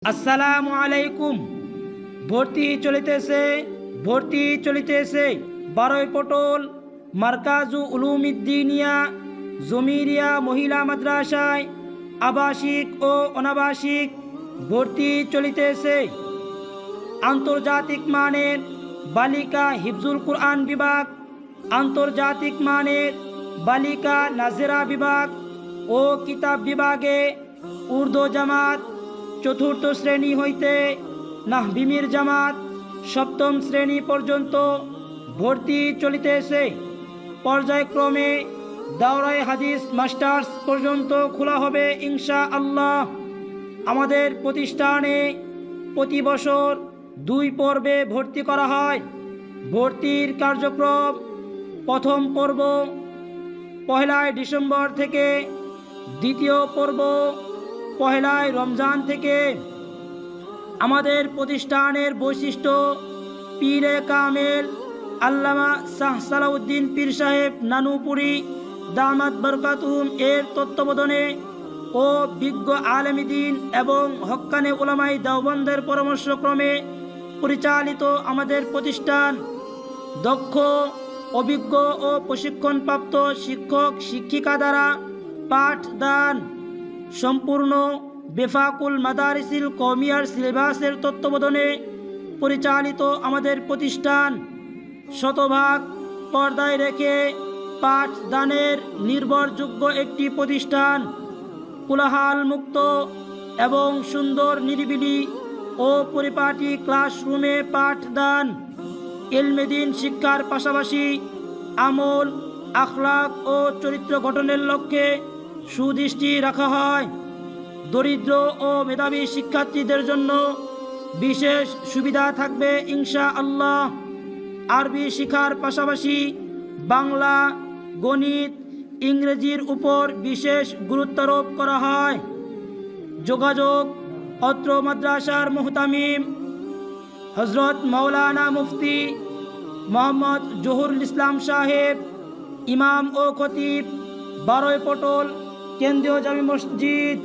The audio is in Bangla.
আসসালামু আলাইকুম। ভর্তি চলিতেছে 12 পটল মার্কাজু উলুমিদ্দিনিয়া জমিরিয়া মহিলা মাদ্রাসায় আবাসিক ও অনাবাসিক ভর্তি চলিতেছে। আন্তর্জাতিক মানের বালিকা হিফজুল কুরআন বিভাগ, আন্তর্জাতিক মানের বালিকা নাজেরা বিভাগ ও কিতাব বিভাগে উর্দু জামাত 4র্থ শ্রেণী হইতে নাহবিমির জামাত 7ম শ্রেণী পর্যন্ত ভর্তি চলিতেছে। পর্যায়ক্রমে দাওরায়ে হাদিস মাস্টার্স পর্যন্ত খোলা হবে ইনশাআল্লাহ। আমাদের প্রতিষ্ঠানে প্রতি বছর 2 পর্বে ভর্তি করা হয়। ভর্তির কার্যক্রম প্রথম পর্ব 1 ডিসেম্বর থেকে, দ্বিতীয় পর্ব 1 রমজান থেকে। আমাদের প্রতিষ্ঠানের বৈশিষ্ট্য পীরে কামেল আল্লামা শাহ সালাউদ্দিন পীর সাহেব নানুপুরি দামাত বরকাতুহুম এর তত্ত্বাবধানে ও বিজ্ঞ আলেমী দ্বীন এবং হক্কানে উলামায়ে দেওবন্দের পরামর্শক্রমে পরিচালিত আমাদের প্রতিষ্ঠান দক্ষ, অভিজ্ঞ ও প্রশিক্ষণপ্রাপ্ত শিক্ষক শিক্ষিকা দ্বারা পাঠদান সম্পূর্ণ বেফাকুল মাদারিসিল কওমিয়ার সিলেবাসের তত্ত্বাবধানে পরিচালিত আমাদের প্রতিষ্ঠান শতভাগ পর্দায় রেখে পাঠদানের নির্ভরযোগ্য একটি প্রতিষ্ঠান। কোলাহল মুক্ত এবং সুন্দর নিরিবিলি ও পরিপাটি ক্লাসরুমে পাঠদান, ইলমে দ্বীন শিক্ষার পাশাপাশি আমল, আখলাক ও চরিত্র গঠনের লক্ষ্যে সুদৃষ্টি রাখা হয়। দরিদ্র ও মেধাবী শিক্ষার্থীদের জন্য বিশেষ সুবিধা থাকবে ইনশাআল্লাহ। আরবি শিক্ষার পাশাপাশি বাংলা, গণিত, ইংরেজির উপর বিশেষ গুরুত্বারোপ করা হয়। যোগাযোগ অত্র মাদ্রাসার মুহতামিম হজরত মাওলানা মুফতি মোহাম্মদ জহুরুল ইসলাম সাহেব, ইমাম ও খতিব 12 পটল কেন্দ্রীয় জামি মসজিদ।